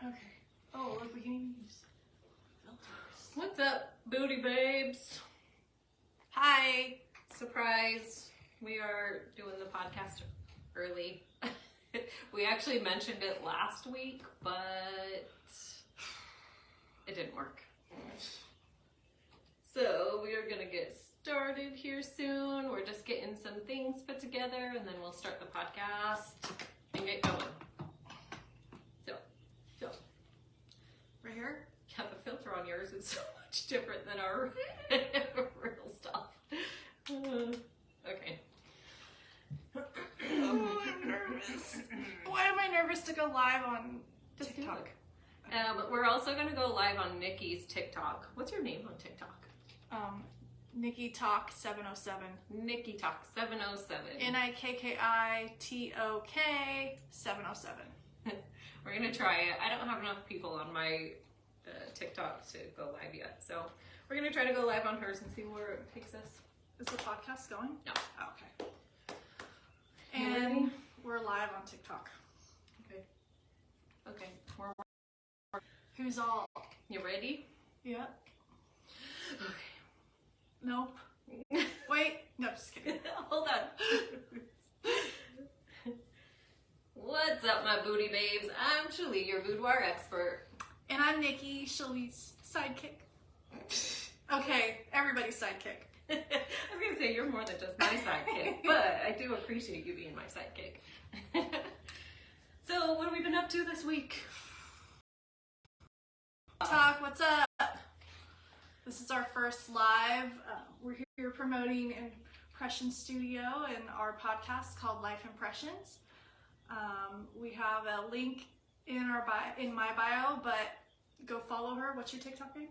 Okay. Oh, look, we can even use filters. What's up, booty babes? Hi. Surprise. We are doing the podcast early. We actually mentioned it last week, but it didn't work. So we are gonna get started here soon. We're just getting some things put together and then we'll start the podcast and get going. So. Right here? Yeah, the filter on yours is so much different than our real stuff. Okay. Oh, I'm nervous. Why am I nervous to go live on TikTok? We're also going to go live on Nikki's TikTok. What's your name on TikTok? Nikki Talk 707. Nikki Talk 707. NIKKITOK 707. We're going to try it. I don't have enough people on my TikTok to go live yet. So we're going to try to go live on hers and see where it takes us. Is the podcast going? No. Oh, okay. And we're live on TikTok. Okay. Who's all? You ready? Yeah. Okay. Nope. Wait. No, just kidding. Hold on. What's up, my booty babes? I'm Shalee, your boudoir expert. And I'm Nikki, Shalee's sidekick. Okay, everybody's sidekick. I was going to say, you're more than just my sidekick, but I do appreciate you being my sidekick. So, what have we been up to this week? Talk, what's up? This is our first live. We're here promoting Impression Studio and our podcast called Life Impressions. We have a link in my bio, but go follow her. What's your TikTok name?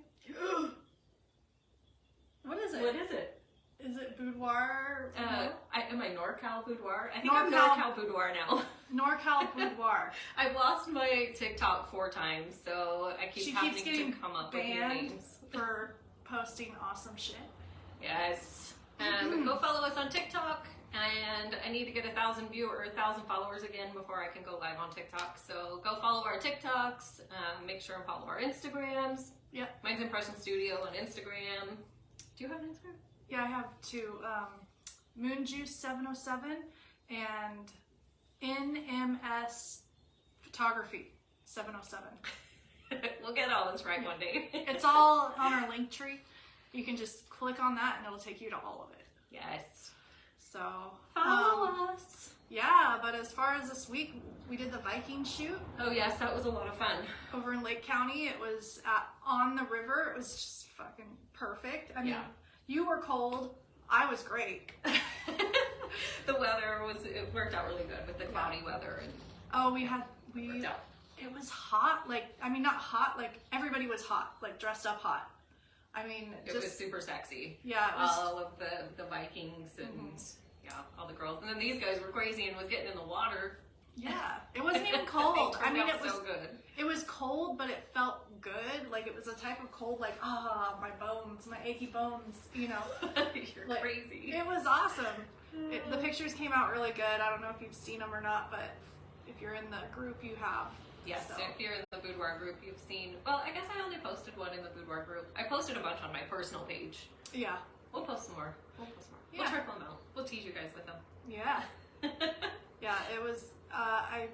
What is it? What is it? Is it boudoir? Am I NorCal Boudoir? I think NorCal. I'm NorCal Boudoir now. NorCal Boudoir. I've lost my TikTok 4 times, so I keep having to come up with new names. For posting awesome shit. Yes. Go follow us on TikTok, and I need to get 1,000 followers again before I can go live on TikTok. So go follow our TikToks. Make sure and follow our Instagrams. Yep. Mine's Impression Studio on Instagram. Do you have an Instagram? Yeah, I have 2. Moonjuice707 and NMS Photography 707. We'll get all this right one day. It's all on our link tree. You can just click on that and it'll take you to all of it. Yes. So follow us. Yeah, but as far as this week, we did the Viking shoot. Oh yes, that was a lot of fun. Over in Lake County. It was on the river. It was just fucking perfect. I mean, you were cold. I was great. The weather it worked out really good with the cloudy weather. And it was hot. Like, I mean, not hot. Like, everybody was hot. Like, dressed up hot. I mean, it was super sexy. Yeah, it was, all of the Vikings and all the girls. And then these guys were crazy and was getting in the water. Yeah, it wasn't even cold. I mean, it was so good. It was cold, but it felt good. Like, it was a type of cold, like, my bones, my achy bones, you know. You're like, crazy. It was awesome. The pictures came out really good. I don't know if you've seen them or not, but if you're in the group, you have. Yes, so. If you're in the boudoir group, you've seen. Well, I guess I only posted one in the boudoir group. I posted a bunch on my personal page. Yeah. We'll post some more. Yeah. We'll triple them out. We'll tease you guys with them. Yeah. Yeah, it was, I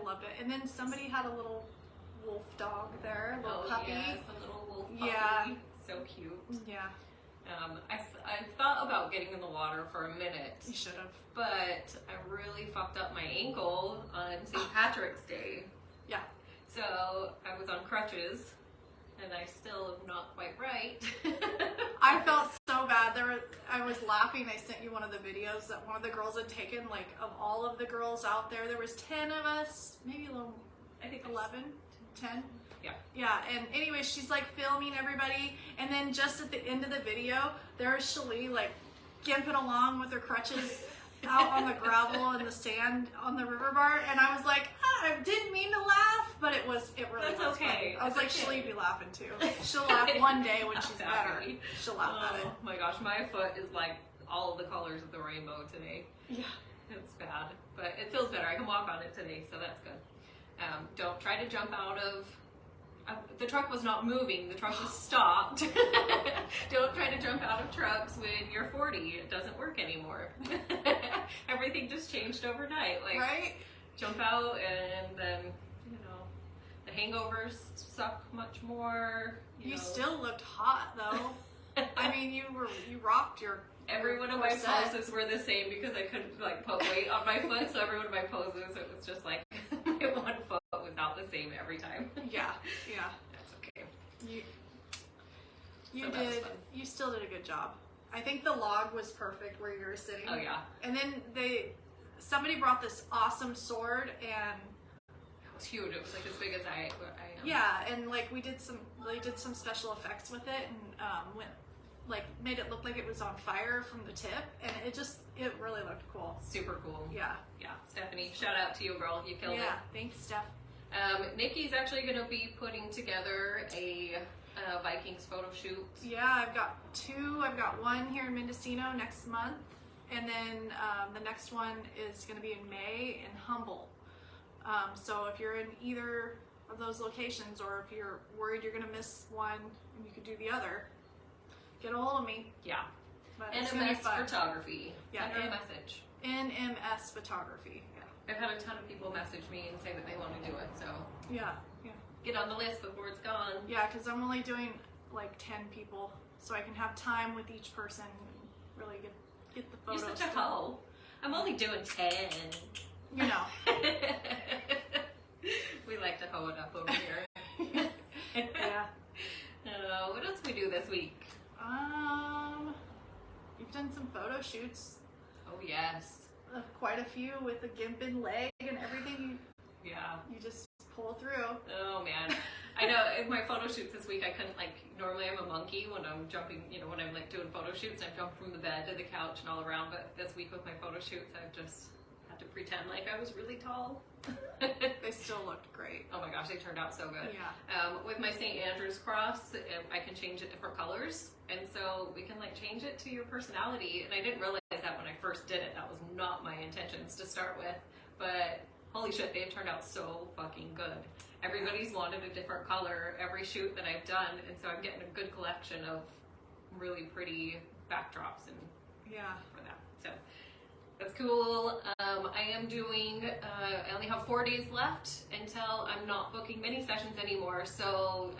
loved it. And then somebody had a little wolf dog there, a little puppy. Yes, a little wolf puppy. Yeah. So cute. Yeah. I thought about getting in the water for a minute. You should have. But I really fucked up my ankle on St. Patrick's Day. Yeah. So I was on crutches, and I still am not quite right. I felt so bad. I was laughing. I sent you one of the videos that one of the girls had taken. Like, of all of the girls out there, there was 10 of us, maybe a little. I think 11, 10. Yeah. Yeah. And anyway, she's like filming everybody, and then just at the end of the video, there's Shalee like gimping along with her crutches out on the gravel and the sand on the river bar, and I was like, I didn't mean to laugh, but it really That's was okay. funny. I was That's like, okay. Shalee be laughing too. She'll laugh one day when she's better. She'll laugh at it. Oh my gosh, my foot is like all of the colors of the rainbow today. Yeah. It's bad, but it feels better. I can walk on it today, so that's good. Don't try to jump out of. The truck was not moving. The truck was stopped. Don't try to jump out of trucks when you're 40. It doesn't work anymore. Everything just changed overnight. Like, right? Jump out, and then the hangovers suck much more. You still looked hot though. I mean, you rocked your. Every one of my poses were the same because I couldn't like put weight on my foot. So every one of my poses, it was just like my one foot was not the same every time. Yeah. That's okay. You still did a good job. I think the log was perfect where you were sitting. Oh yeah. And then somebody brought this awesome sword, and it was huge. It was like as big as I am. Yeah, and like they did some special effects with it, and made it look like it was on fire from the tip, and it really looked cool. Super cool. Yeah. Stephanie, shout out to you, girl. You killed it. Yeah, thanks, Steph. Nikki's actually going to be putting together a Vikings photo shoot. Yeah, I've got two. I've got one here in Mendocino next month, and then the next one is going to be in May in Humboldt. So if you're in either of those locations, or if you're worried you're going to miss one and you could do the other, get a hold of me. Yeah. But NMS Photography. Yeah. Send her a message. NMS Photography. Yeah. I've had a ton of people message me and say that they want to do it, so yeah. Get on the list before it's gone. Yeah, because I'm only doing like 10 people, so I can have time with each person and really get the photos. You're such a hoe. I'm only doing 10. You know. We like to hoe it up over here. Yeah. What else we do this week? You've done some photo shoots. Oh yes. Quite a few with the gimping leg and everything. Yeah. You just pull through. Oh man. I know in my photo shoots this week I couldn't normally I'm a monkey when I'm jumping, when I'm doing photo shoots, I jump from the bed to the couch and all around, but this week with my photo shoots I've just had to pretend like I was really tall. They still looked great. Oh my gosh, they turned out so good. Yeah. With my St. Andrew's cross, I can change it different colors, and so we can change it to your personality. And I didn't realize that when I first did it. That was not my intentions to start with, but holy shit, they've turned out so fucking good. Everybody's wanted a different color every shoot that I've done, and so I'm getting a good collection of really pretty backdrops and for that. So that's cool. I am doing, I only have 4 days left until I'm not booking mini sessions anymore. So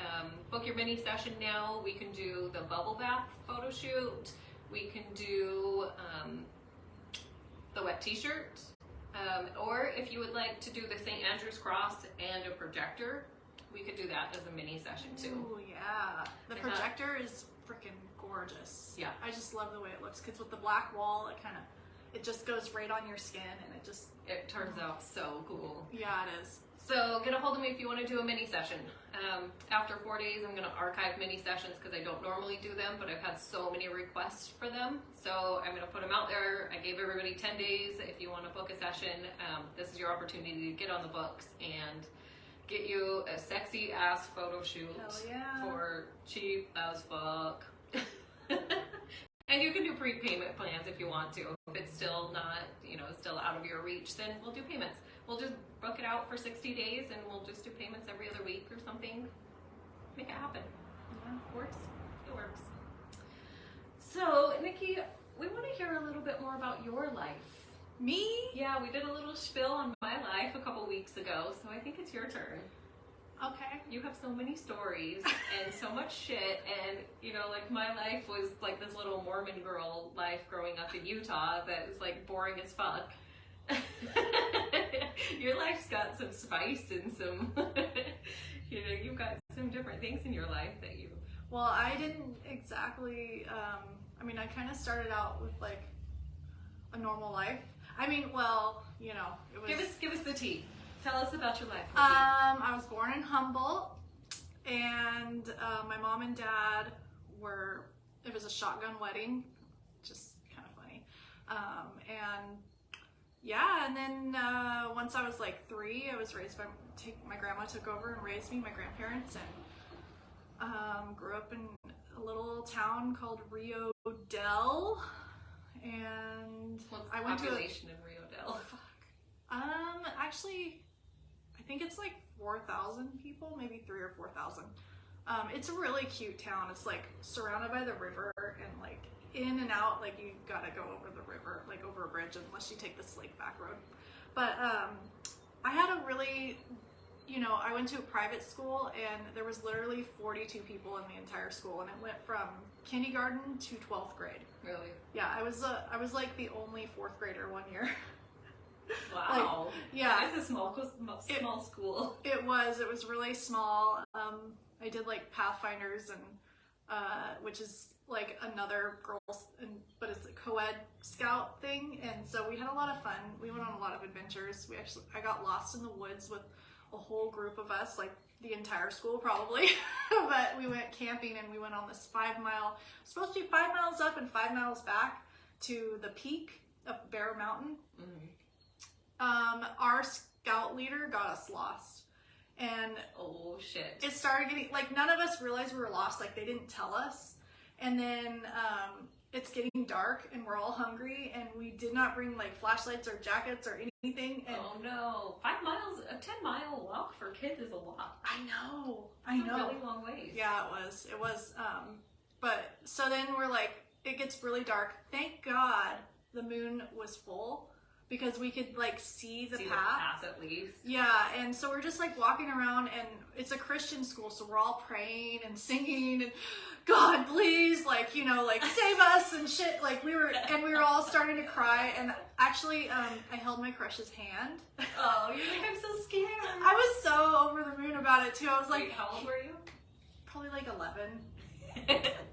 book your mini session now. We can do the bubble bath photo shoot. We can do the wet t-shirt. Or if you would like to do the St. Andrew's cross and a projector, we could do that as a mini session too. Oh yeah. The projector is freaking gorgeous. Yeah. I just love the way it looks, because with the black wall, it just goes right on your skin, and it turns out so cool. Yeah, it is. So get a hold of me if you want to do a mini session. After 4 days, I'm going to archive mini sessions because I don't normally do them, but I've had so many requests for them. So I'm going to put them out there. I gave everybody 10 days. If you want to book a session, this is your opportunity to get on the books and get you a sexy ass photo shoot for cheap as fuck. And you can do prepayment plans if you want to. If it's still not, still out of your reach, then we'll do payments. We'll just book it out for 60 days and we'll just do payments every other week or something. Make it happen. Yeah, it works. It works. So, Nikki, we want to hear a little bit more about your life. Me? Yeah, we did a little spiel on my life a couple weeks ago, so I think it's your turn. Okay. You have so many stories and so much shit, and my life was like this little Mormon girl life growing up in Utah that is boring as fuck. Your life's got some spice and some, you've got some different things in your life that you. Well, I didn't exactly. I kind of started out with a normal life. It was. Give us the tea. Tell us about your life. I was born in Humboldt, and my mom and dad it was a shotgun wedding, just kind of funny. And then once I was 3, I was raised by, my grandma took over and raised me, my grandparents, and grew up in a little town called Rio Del, and what's I went population in Rio Del? Actually, I think it's like 4,000 people, maybe 3,000 or 4,000. It's a really cute town. It's like surrounded by the river, and like in and out, like you gotta go over the river, like over a bridge, unless you take this like back road. But I had a really, I went to a private school, and there was literally 42 people in the entire school, and it went from kindergarten to 12th grade. Really? Yeah, I was like the only 4th grader one year. Wow. Yeah. It's a small school. It was really small. I did like Pathfinders, and which is like another girls, but it's a co-ed scout thing, and so we had a lot of fun. We went on a lot of adventures. I got lost in the woods with a whole group of us, like the entire school probably. But we went camping, and we went on this 5-mile, supposed to be 5 miles up and 5 miles back to the peak of Bear Mountain. Mm-hmm. Our scout leader got us lost. And oh shit, it started getting, like, none of us realized we were lost. Like, they didn't tell us. And then it's getting dark, and we're all hungry, and we did not bring like flashlights or jackets or anything. And oh no, 5 miles, a 10-mile walk for kids is a lot. I know. It's a really long ways. Yeah, it was. But so then we're like, it gets really dark. Thank God the moon was full, because we could like see the path at least. Yeah, and so we're just like walking around, and it's a Christian school, so we're all praying and singing and God, please, like, like save us and shit. Like we were all starting to cry, and actually I held my crush's hand. Oh, you're like, I'm so scared. I was so over the moon about it too. I was like, wait, how old were you? Probably like 11.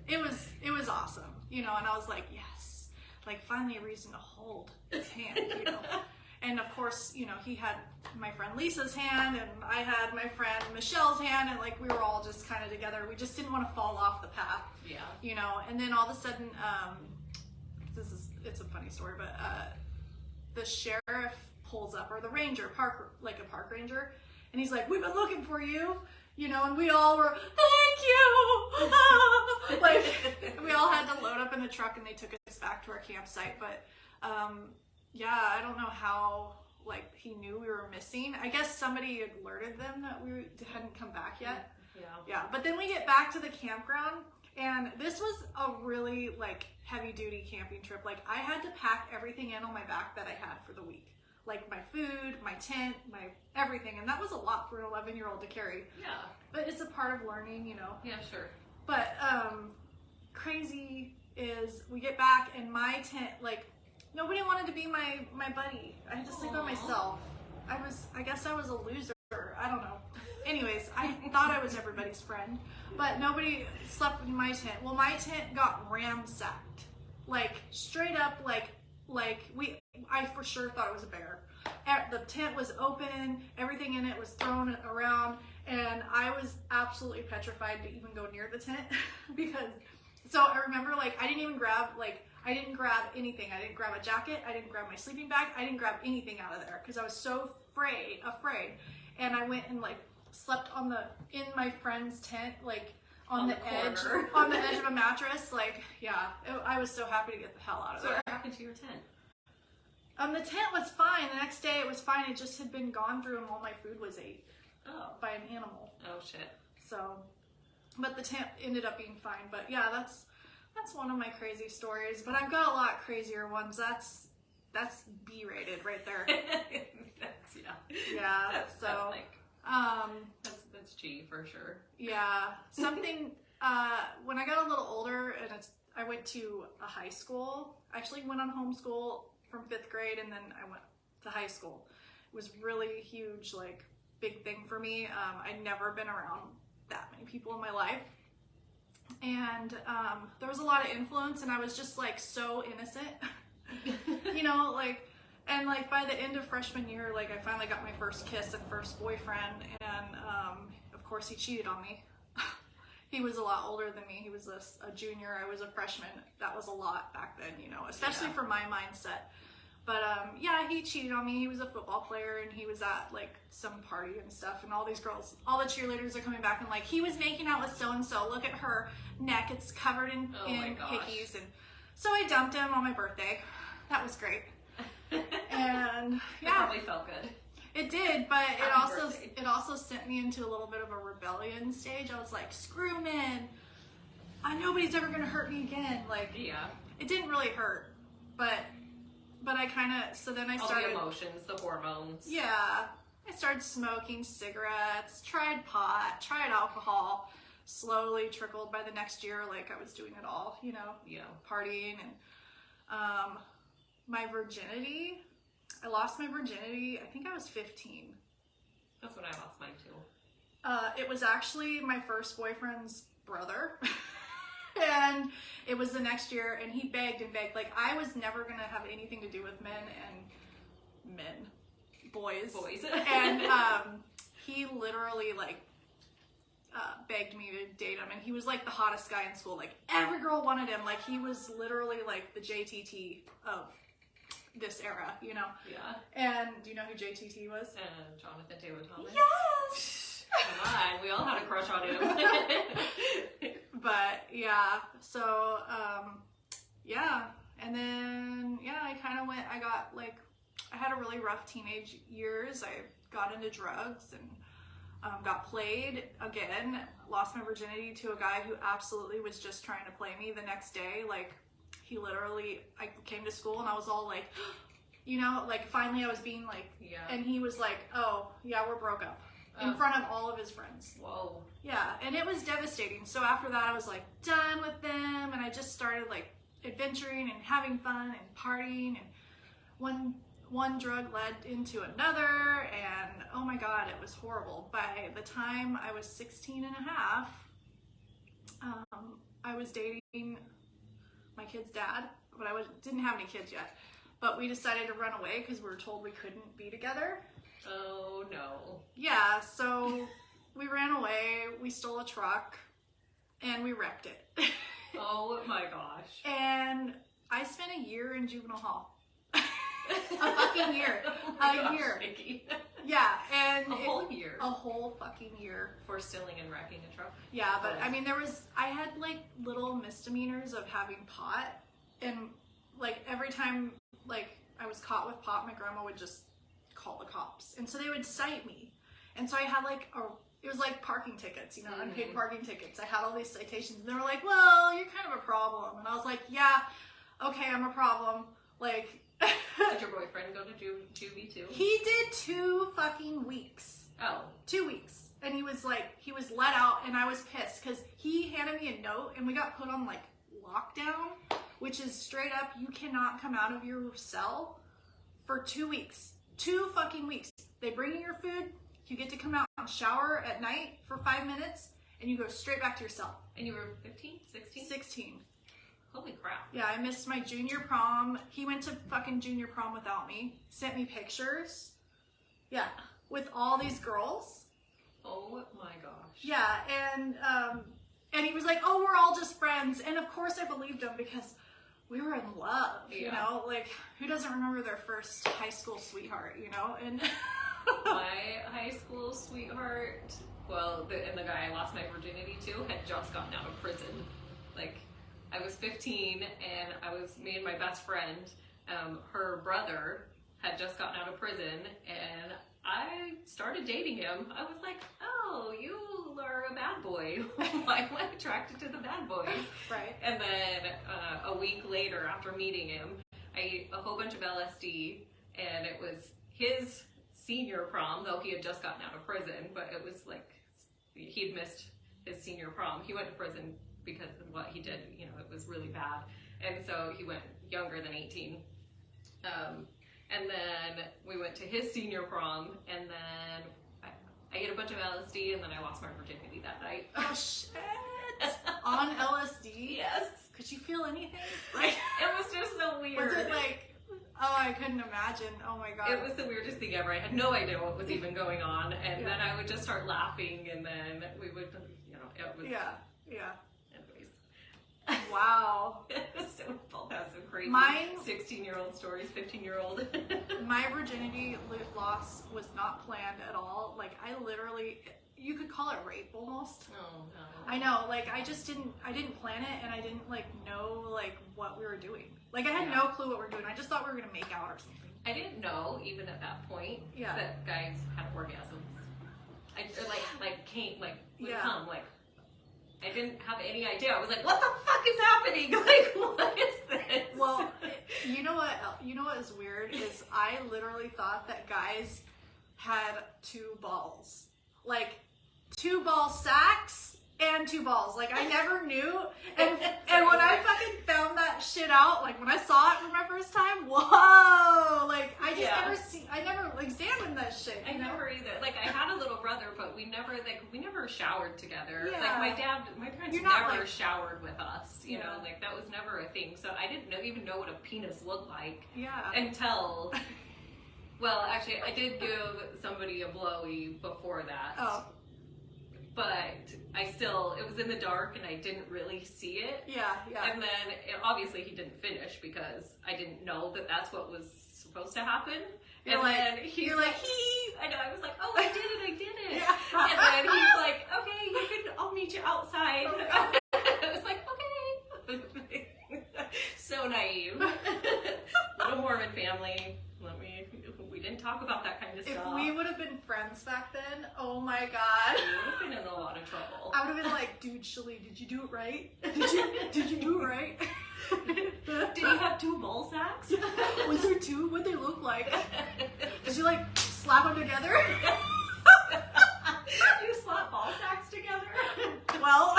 It was awesome, and I was like, yes, like finally a reason to hold his hand, And of course, he had my friend Lisa's hand, and I had my friend Michelle's hand, and like we were all just kind of together. We just didn't want to fall off the path. Yeah. And then all of a sudden, it's a funny story, but the sheriff pulls up, or the ranger, park ranger, and he's like, "We've been looking for you." And we all were, "Thank you!" Like, we all had to load up in the truck, and they took us back to our campsite. But, yeah, I don't know how, like, he knew we were missing. I guess somebody alerted them that we hadn't come back yet. Yeah. But then we get back to the campground, and this was a really, like, heavy-duty camping trip. Like, I had to pack everything in on my back that I had for the week. Like my food, my tent, my everything. And that was a lot for an 11-year-old to carry. Yeah. But it's a part of learning, Yeah, sure. But crazy is we get back, and my tent, like, nobody wanted to be my buddy. I had to sleep by myself. I guess I was a loser. I don't know. Anyways, I thought I was everybody's friend, but nobody slept in my tent. Well, my tent got ransacked. Like, straight up, I for sure thought it was a bear. The tent was open, everything in it was thrown around, and I was absolutely petrified to even go near the tent so I remember, like, I didn't grab anything. I didn't grab a jacket, I didn't grab my sleeping bag, I didn't grab anything out of there because I was so afraid. And I went and, like, slept in my friend's tent, like, on the edge of a mattress. Like, yeah, I was so happy to get the hell out of there. So what happened to your tent? The tent was fine. The next day it was fine. It just had been gone through, and all my food was ate by an animal. Oh shit. So, but the tent ended up being fine. But yeah, that's one of my crazy stories. But I've got a lot crazier ones. That's B-rated right there. That's G for sure. Yeah, something. When I got a little older, and I went to a high school. I actually went on homeschool from 5th grade, and then I went to high school. It was really huge, like, big thing for me. I'd never been around that many people in my life, and there was a lot of influence, and I was just like so innocent. And like by the end of freshman year, like, I finally got my first kiss and first boyfriend, and of course he cheated on me. He was a lot older than me. He was a junior. I was a freshman. That was a lot back then, especially for my mindset. But yeah, he cheated on me. He was a football player, and he was at like some party and stuff, and all these girls, all the cheerleaders are coming back and like, he was making out with so-and-so. Look at her neck. It's covered in hickeys. And so I dumped him on my birthday. That was great. And yeah. That probably felt good. It did, but Happy birthday. it also sent me into a little bit of a rebellion stage. I was like, screw men. Nobody's ever gonna hurt me again. Like, Yeah. it didn't really hurt, but I kind of, so then I All started, the emotions, the hormones. yeah, I started smoking cigarettes, tried pot, tried alcohol, slowly trickled by the next year, like I was doing it all, you know, Yeah. partying, and my virginity, I lost my virginity, I think I was 15. That's when I lost mine too. It was actually my first boyfriend's brother. And it was the next year, and he begged and begged. Like, I was never gonna have anything to do with boys. And he literally like begged me to date him, and he was like the hottest guy in school. Like, every girl wanted him. Like, he was literally like the JTT of this era, you know? Yeah. And do you know who JTT was? Jonathan Taylor Thomas. Yes! Come on, we all had a crush on him. But yeah, so yeah, and then yeah, I kind of went. I had a really rough teenage years. I got into drugs and got played again. Lost my virginity to a guy who absolutely was just trying to play me the next day. Like, he literally, I came to school and I was all like, you know, like finally I was being like, Yeah. and he was like, oh yeah, we're broke up. In front of all of his friends. Whoa. Yeah, and it was devastating. So after that, I was like done with them, and I just started like adventuring and having fun and partying, and one drug led into another, and oh my God, it was horrible. By the time I was 16 and a half, I was dating my kid's dad, but didn't have any kids yet. But we decided to run away because we were told we couldn't be together. Oh no. Yeah, so we ran away, we stole a truck, and we wrecked it. Oh my gosh. And I spent a year in juvenile hall. A fucking year. Oh a year. Nikki. Yeah, and A whole year. A whole fucking year. For stealing and wrecking a truck. Yeah, but I mean, I had like little misdemeanors of having pot, and like every time like I was caught with pot, my grandma would just call the cops, and so they would cite me, and so I had like it was like parking tickets, you know, unpaid parking tickets. I had all these citations, and they were like, well, you're kind of a problem, and I was like, yeah, okay, I'm a problem. Like, did your boyfriend go to juvie too? He did 2 fucking weeks. Oh. 2 weeks, and he was let out, and I was pissed because he handed me a note, and we got put on like lockdown, which is straight up, you cannot come out of your cell for 2 weeks. 2 fucking weeks. They bring you your food, you get to come out and shower at night for 5 minutes, and you go straight back to your cell. And you were 15, 16? 16. Holy crap. Yeah, I missed my junior prom. He went to fucking junior prom without me. Sent me pictures. Yeah, with all these girls. Oh my gosh. Yeah, and he was like, oh, we're all just friends. And of course I believed him because we were in love, you know? Like, who doesn't remember their first high school sweetheart, you know? And my high school sweetheart, well, and the guy I lost my virginity to had just gotten out of prison. Like, I was 15, and me and my best friend, her brother had just gotten out of prison, and I started dating him. I was like, oh, you are a bad boy. Why am I attracted to the bad boys? Right. And then a week later, after meeting him, I ate a whole bunch of LSD, and it was his senior prom, though he had just gotten out of prison, but it was like he'd missed his senior prom. He went to prison because of what he did, you know, it was really bad. And so he went younger than 18. And then we went to his senior prom, and then I ate a bunch of LSD, and then I lost my virginity that night. Oh, shit. On LSD? Yes. Could you feel anything? Like, it was just so weird. Was it like, oh, I couldn't imagine. Oh my God. It was the weirdest thing ever. I had no idea what was even going on, and then I would just start laughing, and then we would, you know, it was... Yeah. Anyways. Wow. So both have some crazy 16-year-old stories, 15-year-old. My virginity loss was not planned at all. Like, I literally, you could call it rape almost. Oh, no. I know, like, I didn't plan it, and I didn't, like, know, like, what we were doing. Like, I had no clue what we were doing. I just thought we were gonna make out or something. I didn't know even at that point Yeah. that guys had orgasms. I would Yeah. come like. I didn't have any idea. I was like, "What the fuck is happening? Like, what is this?" Well, you know what? You know what is weird is I literally thought that guys had 2 balls, like 2 ball sacks and 2 balls. Like I never knew. And when I fucking found that shit out, like when I saw it for my first time, whoa! Like I just I never examined that shit. I never either. Like I had a little brother, but we never showered together. Yeah. Like my parents never showered with us. You know, like that was never a thing. So I didn't even know what a penis looked like. Yeah. Until, well, actually, I did give somebody a blowy before that. Oh. But it was in the dark and I didn't really see it. Yeah. And then obviously he didn't finish because I didn't know that that's what was supposed to happen. You're and like, then he's like, I know, I was like, oh, I did it. Yeah. And then he's like, okay, I'll meet you outside. Okay. I was like, okay. So naive. Little Mormon family. We didn't talk about that kind of stuff. If we would have been friends back then, oh my god. We would have been in a lot of trouble. I would have been like, dude, Shalee, did you do it right? Did you do it right? Did he have 2 ball sacks? Was there 2? What'd they look like? Did you like slap them together? You slap ball sacks together? Well,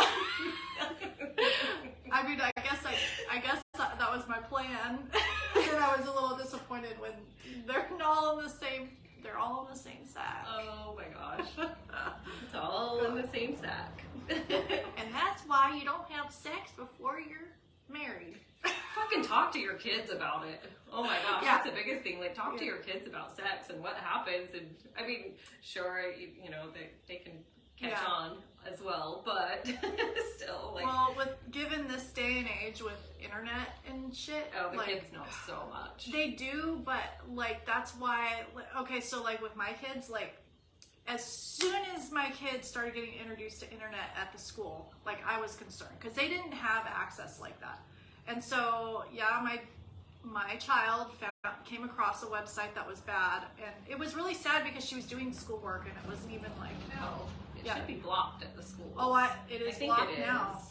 I mean, I guess that was my plan. And I was a little disappointed when they're all in the same sack. Oh my gosh. It's all in the same sack. And that's why you don't have sex before you're married. Fucking talk to your kids about it. Oh my gosh, Yeah. that's the biggest thing. Like, talk to your kids about sex and what happens. And I mean, sure, you know, they can catch on as well, but still, like. Well, given this day and age with internet and shit. Oh, the kids know so much. They do, but like that's why. Okay, so like with my kids, like as soon as my kids started getting introduced to internet at the school, like I was concerned because they didn't have access like that. And so, my child came across a website that was bad, and it was really sad because she was doing schoolwork, and it wasn't even like, no, it should be blocked at the school. Oh, it is blocked now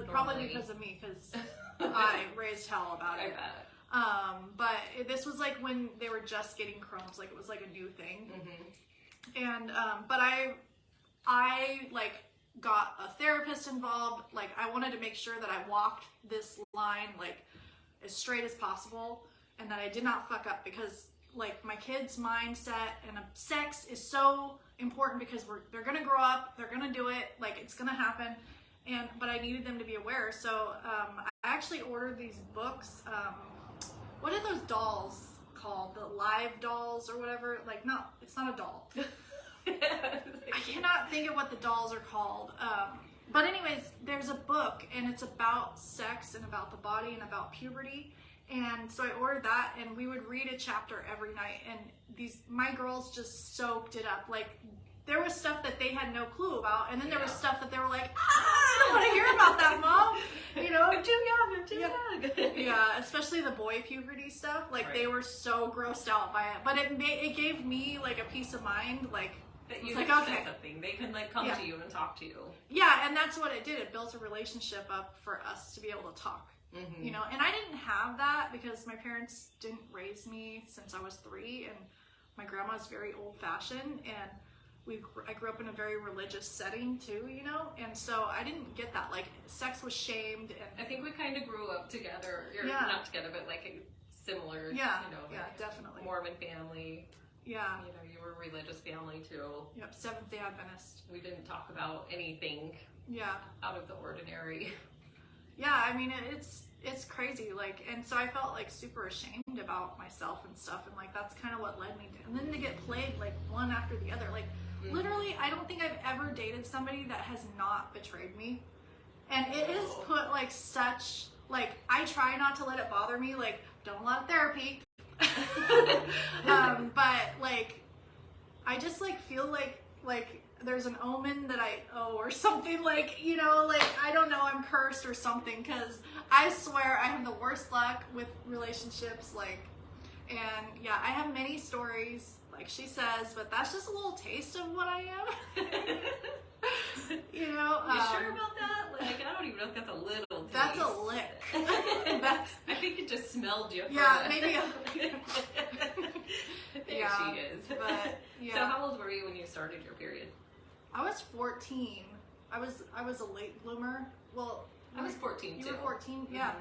probably because of me, because I raised hell about it. I bet. But this was like when they were just getting Chromes, like it was like a new thing, and but I like got a therapist involved. Like I wanted to make sure that I walked this line like as straight as possible and that I did not fuck up, because like my kids' mindset and sex is so important because they're gonna grow up, they're gonna do it, like it's gonna happen, but I needed them to be aware. So I actually ordered these books. What are those dolls called? The live dolls or whatever? Like it's not a doll. I cannot think of what the dolls are called. But anyways, there's a book and it's about sex and about the body and about puberty. And so I ordered that, and we would read a chapter every night, and my girls just soaked it up. Like there was stuff that they had no clue about, and then there was stuff that they were like, I don't want to hear about that, Mom. You know, I'm too young. Yeah, especially the boy puberty stuff. Like they were so grossed out by it, but it gave me like a peace of mind, like. That you like, said okay. something. They can like come to you and talk to you. Yeah, and that's what it did. It built a relationship up for us to be able to talk. You know, and I didn't have that because my parents didn't raise me since I was 3, and my grandma's very old-fashioned, and I grew up in a very religious setting too, you know, and so I didn't get that. Like sex was shamed, and I think we kind of grew up together. Not together, but like similar. Yeah, you know, yeah, definitely. Mormon family. Yeah. You know, you were a religious family too. Yep, Seventh-day Adventist. We didn't talk about anything. Out of the ordinary. Yeah, I mean it's crazy, like, and so I felt like super ashamed about myself and stuff, and like that's kind of what led me to, and then to get played like one after the other, like literally I don't think I've ever dated somebody that has not betrayed me, and it has put like such, like I try not to let it bother me, like done a lot of therapy, but like I just like feel like there's an omen that I owe or something, like, you know, like I don't know, I'm cursed or something, because I swear I have the worst luck with relationships, like, And yeah, I have many stories, like she says, but that's just a little taste of what I am. You know? You sure about that? Like, I don't even know if that's a little taste. That's a lick. I think it just smelled you. Yeah, maybe. There Yeah, she is. but yeah. So how old were you when you started your period? I was 14. I was a late bloomer. Well, I was 14 you too. were 14? Yeah.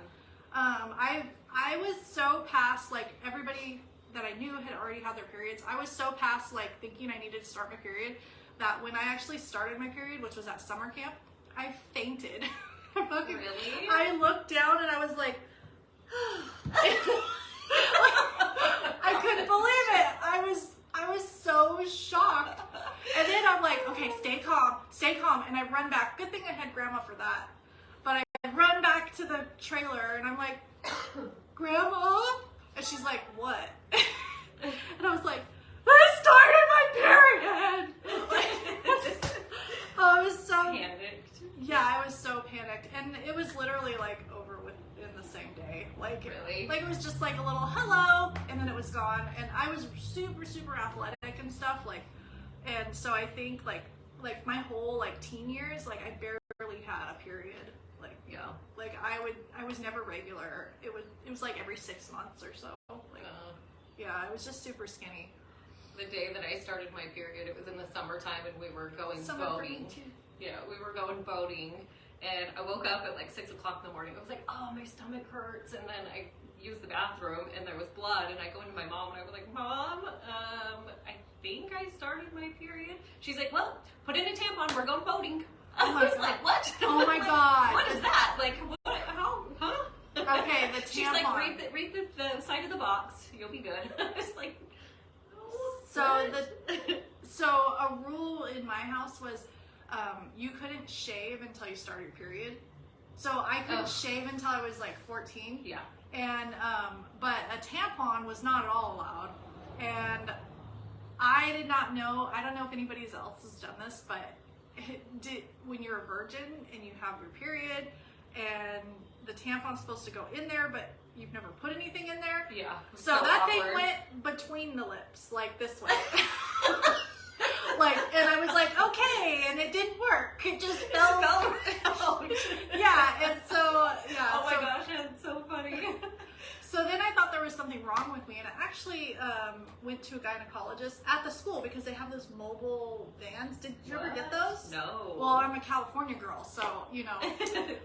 Mm-hmm. I was so past, like, everybody that I knew had already had their periods. I was so past, like, thinking I needed to start my period that when I actually started my period, which was at summer camp, I fainted. Really? I looked down and I was like, I couldn't believe it. I was so shocked. And then I'm like, okay, stay calm. And I run back. Good thing I had grandma for that. But I run back to the trailer and I'm like, Grandma? And she's like, what? And I was like, I started my period. I was so panicked. Yeah, I was so panicked. And it was literally like over within the same day. Like, really? Like it was just like a little hello and then it was gone. And I was super, super athletic and stuff. Like, and so I think like my whole like teen years, like I barely had a period. Like, Yeah. Like I was never regular. It was like every 6 months or so. Like, yeah, I was just super skinny. The day that I started my period, it was in the summertime and we were going Summer for me boating. too. Yeah, we were going boating and I woke up at like 6 o'clock in the morning. I was like, oh, my stomach hurts. And then I used the bathroom and there was blood and I go into my mom and I was like, Mom, I think I started my period. She's like, well, put in a tampon, we're going boating. Oh I was like, what? Oh my God. What is that? Like, what? How? Huh? Okay, the tampon. She's like, read the side of the box. You'll be good. I was like, So a rule in my house was you couldn't shave until you started your period. So I couldn't shave until I was like 14. Yeah. And but a tampon was not at all allowed. And I did not know. I don't know if anybody else has done this, but when you're a virgin and you have your period and the tampon's supposed to go in there, but you've never put anything in there. Yeah. So that thing went between the lips, like this way. Like, and I was like, okay, and it didn't work. It just fell out. Yeah, and so, yeah. Oh my gosh, that's so funny. So then I thought there was something wrong with me, and I actually went to a gynecologist at the school because they have those mobile vans. Did you ever get those? No. Well, I'm a California girl, so, you know.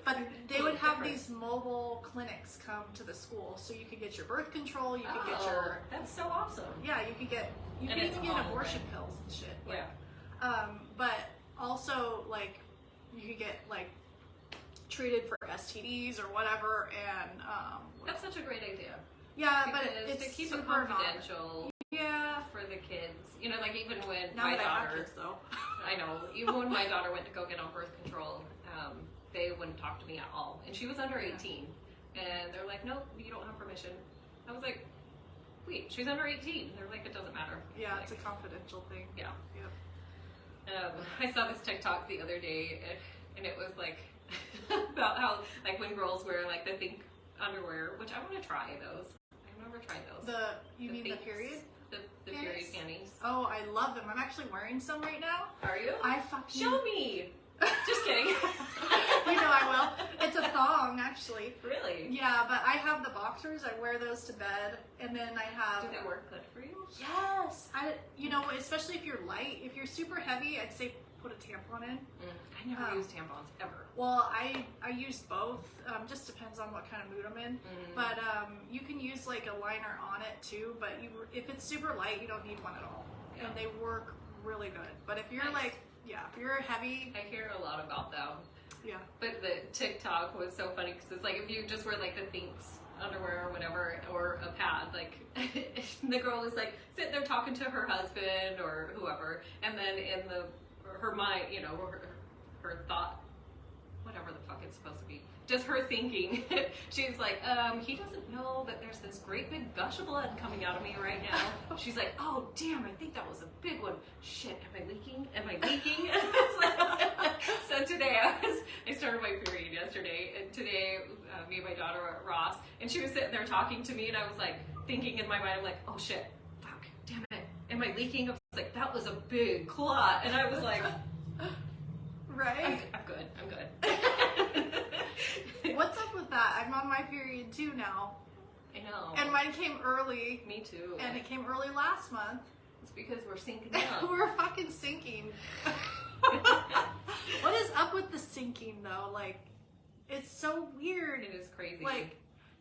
But they would have these mobile clinics come to the school, so you could get your birth control, you could get your... That's so awesome. Yeah, you could even get abortion pills and shit. Yeah. But also, like, you could get, like, treated for STDs or whatever, and that's such a great idea. Yeah, because but it's to keep it super confidential. Yeah, for the kids, you know, like even when now my that I have daughter, kids, though. I know, even when my daughter went to go get on birth control, they wouldn't talk to me at all, and she was under 18, and they're like, nope, you don't have permission. I was like, wait, she's under 18. They're like, it doesn't matter. Yeah, like, it's a confidential thing. Yeah. Yep. I saw this TikTok the other day, and it was like about how, like, when girls wear like the pink underwear, which I want to try those. I've never tried those. You mean the period? The period panties. Oh, I love them. I'm actually wearing some right now. Are you? I fucking... Show me! Just kidding. You know I will. It's a thong, actually. Really? Yeah, but I have the boxers. I wear those to bed, and then I have... Do they work good for you? Yes. You know, especially if you're light. If you're super heavy, I'd say put a tampon in. I never use tampons, ever. Well, I use both. Just depends on what kind of mood I'm in. But you can use like a liner on it too, but if it's super light, you don't need one at all. Yeah. And they work really good. But if you're like... Yeah, if you're heavy. I hear a lot about them. Yeah. But the TikTok was so funny because it's like if you just wear like the Thinks underwear or whatever, or a pad, like the girl is like sitting there talking to her husband or whoever, and then in her mind, you know, her thought, whatever the fuck it's supposed to be, just her thinking, she's like, he doesn't know that there's this great big gush of blood coming out of me right now. She's like, oh damn, I think that was a big one. Shit, am I leaking? So today I started my period yesterday, and today me and my daughter were at Ross, and she was sitting there talking to me, and I was like, thinking in my mind, I'm like, oh shit, fuck, damn it, am I leaking? I was like, that was a big clot, and I was like, right? I'm good. What's up with that? I'm on my period too now. I know. And mine came early. Me too. And it came early last month. It's because we're syncing up. We're fucking syncing. What is up with the syncing though? Like, it's so weird. It is crazy. Like,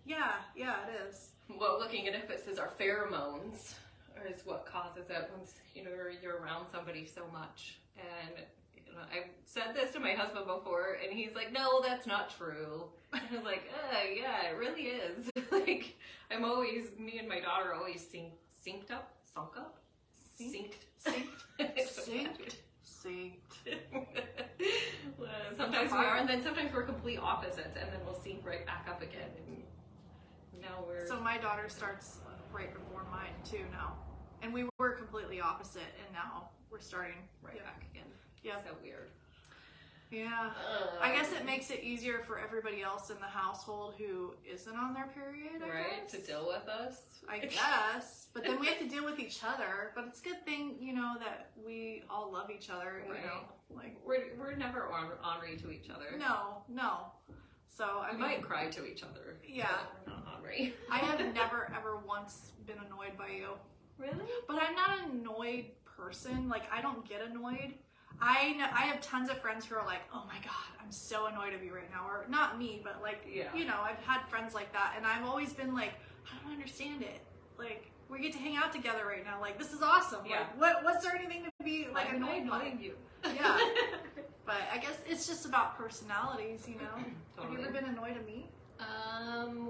yeah, it is. Well, looking at it, it says our pheromones is what causes it once you're around somebody so much. And I've said this to my husband before, and he's like, "No, that's not true." And I was like, "Yeah, it really is." Like, me and my daughter are always synced up, synced. Sometimes we are, and then sometimes we're complete opposites, and then we'll sync right back up again. And now we're. So my daughter starts right before mine too now, and we were completely opposite, and now we're starting right back again. Yeah. So weird. Yeah. I guess it makes it easier for everybody else in the household who isn't on their period, right? To deal with us. I guess. But then we have to deal with each other. But it's a good thing, that we all love each other, right. Like we're never ornery to each other. No. So we might cry to each other. Yeah. But we're not ornery. I have never ever once been annoyed by you. Really? But I'm not an annoyed person. Like, I don't get annoyed. I have tons of friends who are like, "Oh my god, I'm so annoyed of you right now," or not me, but like, I've had friends like that, and I've always been like, "I don't understand it. Like, we get to hang out together right now. Like, this is awesome. Yeah. Like, what's there anything to be like annoyed by?" You. Yeah. But I guess it's just about personalities, Totally. Have you ever been annoyed of me?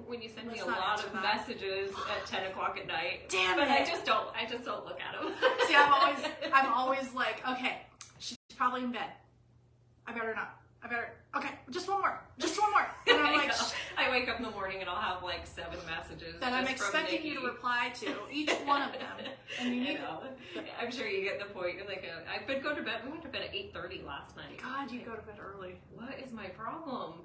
When you send me Let's a not lot answer of that. messages at 10 o'clock at night. Damn but it. I just don't look at them. See, I'm always like, okay, she's probably in bed. Okay, just one more. And I'm like, I wake up in the morning and I'll have like 7 messages that I'm expecting you to reply to, each one of them. And you need I'm sure you get the point. You're like, I've been going to bed. We went to bed at 8:30 last night. God, you go to bed early. What is my problem?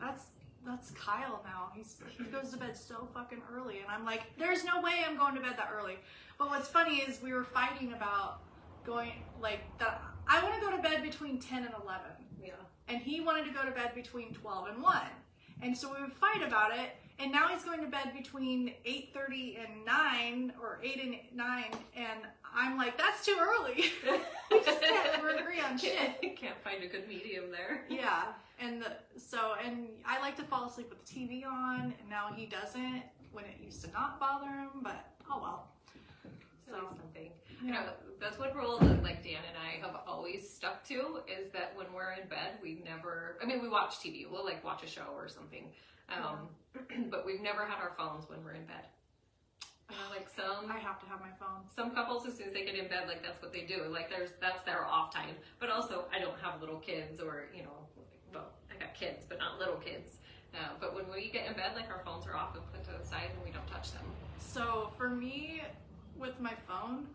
That's Kyle now. He goes to bed so fucking early, and I'm like, there's no way I'm going to bed that early. But what's funny is we were fighting about going like that. I want to go to bed between 10 and 11. Yeah. And he wanted to go to bed between 12 and 1. And so we would fight about it. And now he's going to bed between 8:30 and 9, or 8 and 9. And I'm like, that's too early. We just can't agree on shit. Can't find a good medium there. Yeah. And I like to fall asleep with the TV on, and now he doesn't, when it used to not bother him, but oh well. So something. Yeah. That's one rule that like Dan and I have always stuck to, is that when we're in bed, we watch TV. We'll like watch a show or something. But we've never had our phones when we're in bed. I have to have my phone. Some couples, as soon as they get in bed, like that's what they do. Like that's their off time. But also, I don't have little kids, or well, I got kids, but not little kids. But when we get in bed, like our phones are off and put to the side, and we don't touch them. So for me, with my phone,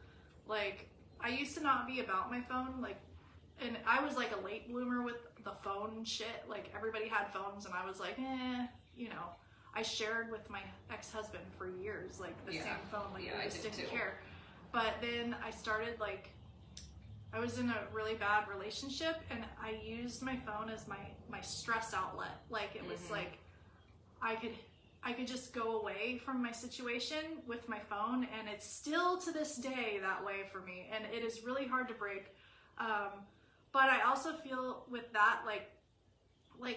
like I used to not be about my phone, like, and I was like a late bloomer with the phone shit. Like everybody had phones, and I was like, I shared with my ex-husband for years, like the same phone, like I just didn't care. But then I started I was in a really bad relationship, and I used my phone as my stress outlet. Like it was like I could just go away from my situation with my phone, and it's still to this day that way for me, and it is really hard to break. But I also feel with that, like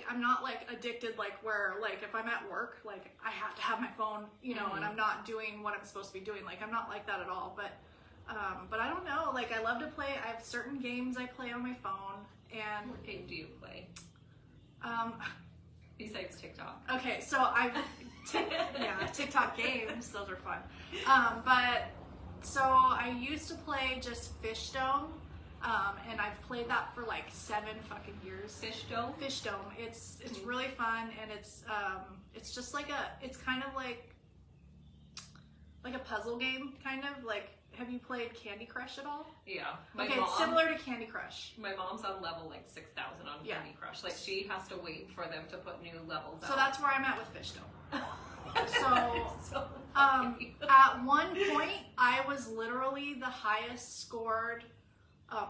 I'm not like addicted, like where like if I'm at work, like I have to have my phone, and I'm not doing what I'm supposed to be doing. Like I'm not like that at all. But I don't know. Like I love to play. I have certain games I play on my phone. And what game do you play? Besides TikTok. Okay, so TikTok games. Those are fun. But so I used to play just Fish Dome. And I've played that for like 7 fucking years. Fish Dome? Fish Dome. It's really fun, and it's just like it's kind of like a puzzle game, kind of like. Have you played Candy Crush at all? Yeah. It's similar to Candy Crush. My mom's on level like 6,000 on Candy Crush. Like she has to wait for them to put new levels out. So that's where I'm at with Fish Dome. So At one point, I was literally the highest scored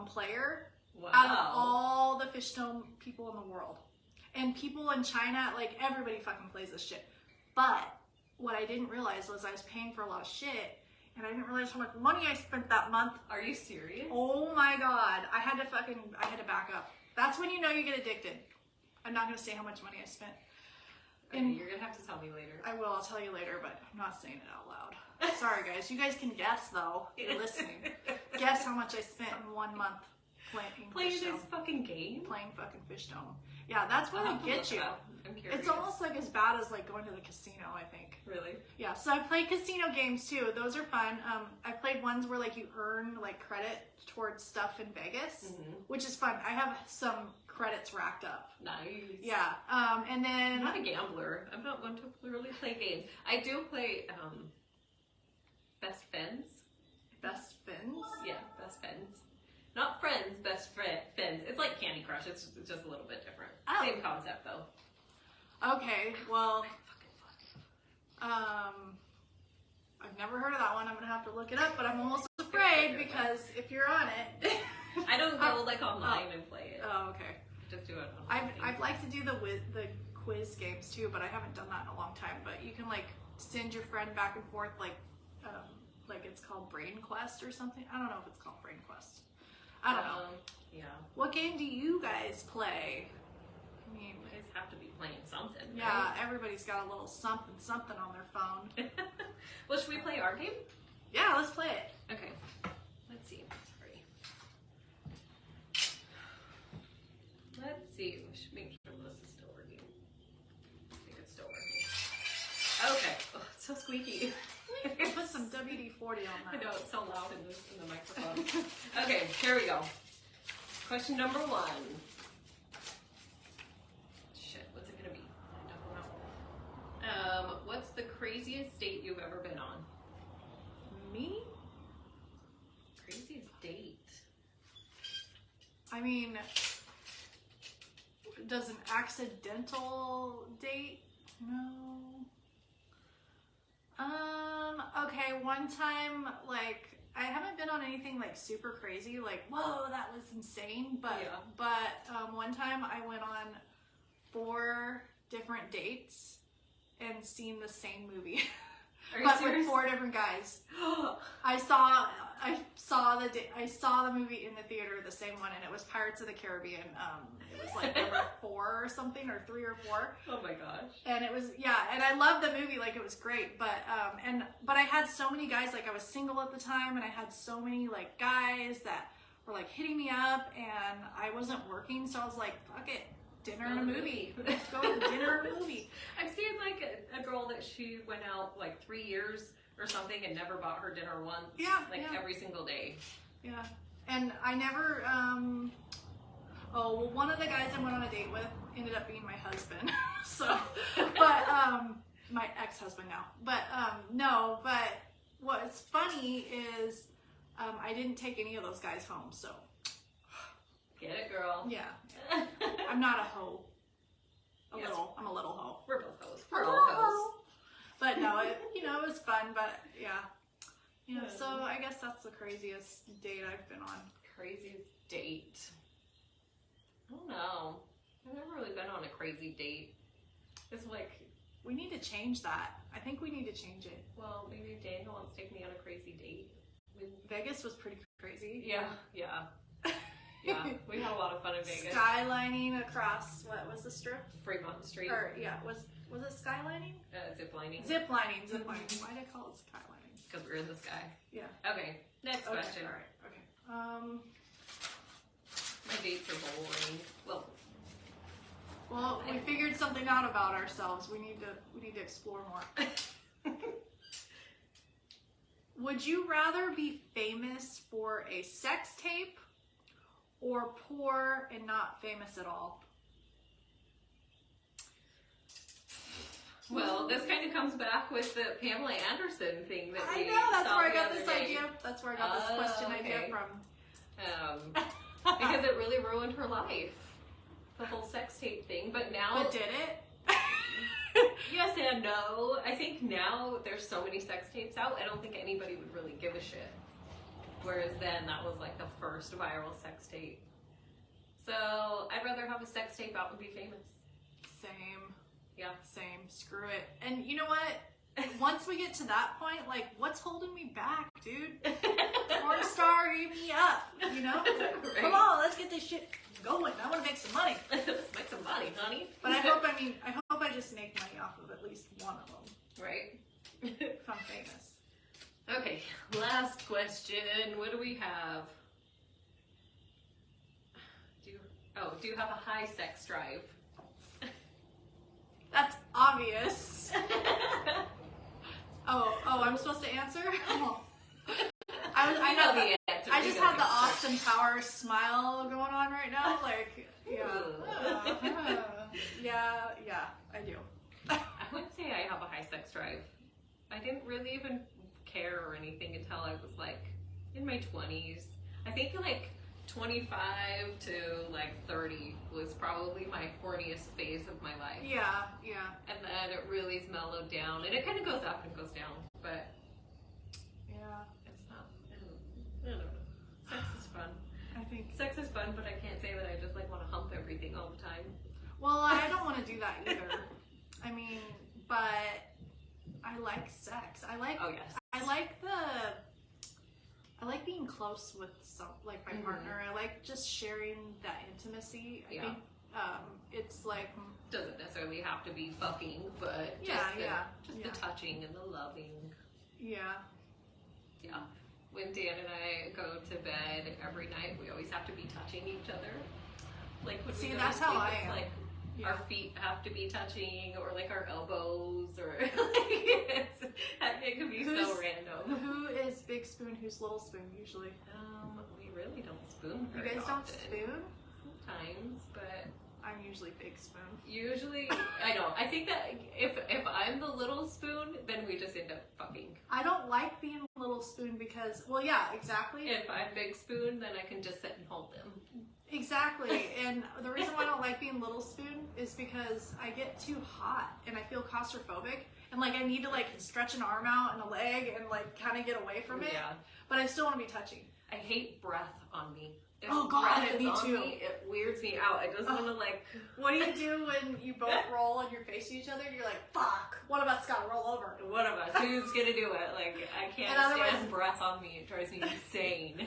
player out of all the Fishstone people in the world. And people in China, like, everybody fucking plays this shit. But what I didn't realize was I was paying for a lot of shit, and I didn't realize how much money I spent that month. Are you serious? Oh my god. I had to back up. That's when you know you get addicted. I'm not going to say how much money I spent. Okay, and you're going to have to tell me later. I will. I'll tell you later, but I'm not saying it out loud. Sorry, guys. You guys can guess, though. You're listening. Guess how much I spent in 1 month playing this fucking game? Playing fucking Fishstone. Yeah, that's where they get you. I'm curious. It's almost like as bad as like going to the casino, I think. Really? Yeah, so I played casino games too. Those are fun. I played ones where like you earn like credit towards stuff in Vegas, which is fun. I have some credits racked up. Nice. Yeah. And then I'm not a gambler. I'm not one to really play games. I do play Best Friends. Best Friends? Yeah, Best Friends. Not friends, best friends. It's like Candy Crush. It's just a little bit different. Oh. Same concept though. Okay, well, I've never heard of that one. I'm gonna have to look it up, but I'm almost afraid because if you're on it, I don't go like online and play it. Oh, okay. Just do it online. I'd like to do the quiz games too, but I haven't done that in a long time. But you can like send your friend back and forth like it's called Brain Quest or something. I don't know if it's called Brain Quest. I don't know. Yeah. What game do you guys play? I mean, you guys have to be playing something. Yeah, right? Everybody's got a little something on their phone. Well, should we play our game? Yeah, let's play it. Okay. Let's see. Sorry. Let's see. We should make sure this is still working. I think it's still working. Okay. Oh, it's so squeaky. Put some WD-40 on that. I know, it's so loud in the microphone. Okay, here we go. Question number 1. Shit, what's it gonna be? I don't know. What's the craziest date you've ever been on? Me? Craziest date? I mean, does an accidental date? No. Okay, one time, like, I haven't been on anything, like, super crazy, like, whoa, that was insane, but, one time I went on 4 different dates and seen the same movie. But serious? With 4 different guys. I saw the movie in the theater, the same one, and it was Pirates of the Caribbean. It was like number 4 or something, or 3 or 4. Oh my gosh! And it was and I loved the movie, like it was great. But but I had so many guys, like I was single at the time, and I had so many like guys that were like hitting me up, and I wasn't working, so I was like, fuck it. Dinner and a movie. Let's go to dinner and a movie. I've seen like a girl that she went out like 3 years or something and never bought her dinner once. Yeah. Every single day. Yeah. And I never, one of the guys I went on a date with ended up being my husband. So, but, my ex-husband now. But, no, but what's funny is, I didn't take any of those guys home, so. Get it, girl. Yeah. I'm not a hoe. I'm a little hoe. We're both hoes. We're all hoes. But no, it was fun, but yeah. So I guess that's the craziest date I've been on. Craziest date? I don't know. I've never really been on a crazy date. It's like... We need to change that. I think we need to change it. Well, maybe Daniel wants to take me on a crazy date. Vegas was pretty crazy. Yeah. Yeah, we had a lot of fun in Vegas. Skylining across, what was the strip? Fremont Street. Or, was it skylining? Ziplining. Ziplining. Why did I call it skylining? Because we're in the sky. Yeah. Okay, next question. All right, okay. My dates are boring. Well, we figured something out about ourselves. We need to explore more. Would you rather be famous for a sex tape or poor and not famous at all? Well, this kind of comes back with the Pamela Anderson thing that I know, that's where I got this idea. That's where I got this question idea from. Because it really ruined her life, the whole sex tape thing. But now, did it? Yes and no. I think now there's so many sex tapes out, I don't think anybody would really give a shit. Whereas then, that was like the first viral sex tape. So, I'd rather have a sex tape out and be famous. Same. Yeah. Same. Screw it. And you know what? Once we get to that point, like, what's holding me back, dude? Porn star, eat me up, you know? Right. Come on, let's get this shit going. I want to make some money. Let's make some money, honey. But I hope I just make money off of at least one of them. Right. If I'm famous. Okay, last question. What do we have? Do you have a high sex drive? That's obvious. Oh, I'm supposed to answer? Oh. I know the answer. I just have the Austin Powers smile going on right now. Like, yeah, I do. I wouldn't say I have a high sex drive. I didn't really even care or anything until I was like in my 20s. I think like 25 to like 30 was probably my horniest phase of my life. Yeah. And then it really mellowed down, and it kind of goes up and goes down, but yeah, it's not. I don't know. Sex is fun. I think sex is fun, but I can't say that I just like want to hump everything all the time. Well, I don't want to do that either. I mean, but I like sex. I like. Oh yes. I like being close with my partner. I like just sharing that intimacy. I think it's like doesn't necessarily have to be fucking, but just the touching and the loving. Yeah. When Dan and I go to bed every night, we always have to be touching each other. Like when we go that's to sleep, how I am. Like our feet have to be touching, or like our elbows, or like it could be so random. Who is big spoon? Who's little spoon? Usually. We really don't spoon. You guys don't spoon? Sometimes, but I'm usually big spoon. Usually, I know. I think that if I'm the little spoon, then we just end up fucking. I don't like being little spoon because, well, yeah, exactly. If I'm big spoon, then I can just sit and hold them. Exactly. And the reason why I don't like being little spoon is because I get too hot and I feel claustrophobic. And like I need to like stretch an arm out and a leg and like kind of get away from it. Yeah. But I still want to be touching. I hate breath on me. If oh God, me too. It weirds me out. I just want to like. What do you do when you both roll on your face to each other and you're like, fuck, one of us gotta roll over. One of us. Who's gonna do it? Like, I can't stand breath on me. It drives me insane.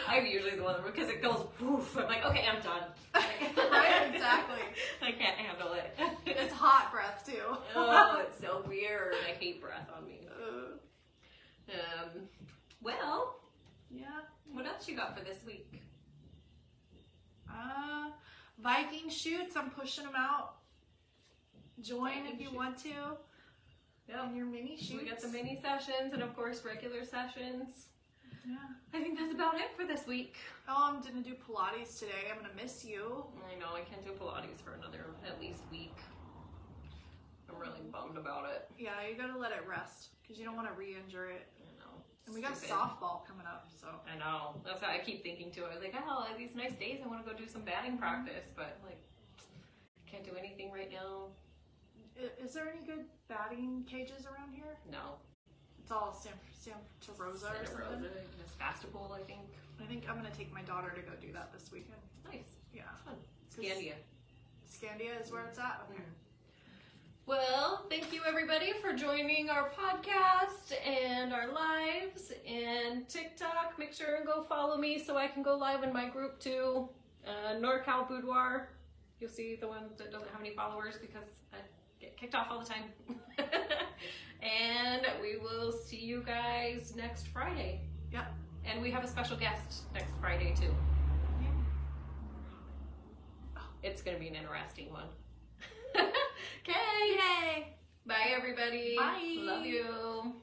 I'm usually the one that, because it goes poof. I'm like, okay, I'm done. Right, exactly. I can't handle it. It's hot breath too. Oh, it's so weird. I hate breath on me. Well. Yeah. What else you got for this week? Viking shoots. I'm pushing them out. Join if you want to. Yeah. And your mini shoots. We got the mini sessions and of course regular sessions. Yeah. I think that's about it for this week. Oh, I'm gonna do Pilates today. I'm gonna miss you. I know, I can't do Pilates for another at least week. I'm really bummed about it. Yeah, you gotta let it rest because you don't want to re-injure it. And we got Stupid. Softball coming up, so. I know. That's what I keep thinking too. I was like, oh, these nice days I want to go do some batting practice, but like, I can't do anything right now. Is there any good batting cages around here? No. It's all Santa Rosa or something? It's Fastable, I think. I think I'm going to take my daughter to go do that this weekend. Nice. Yeah. Fun. Scandia. Scandia is where it's at? Okay. Well, thank you everybody for joining our podcast and our lives and TikTok. Make sure and go follow me so I can go live in my group too. NorCal Boudoir. You'll see the one that doesn't have any followers because I get kicked off all the time. And we will see you guys next Friday. Yep. And we have a special guest next Friday too. Yeah. It's going to be an interesting one. Okay. Yay. Bye, everybody. Bye. Love you.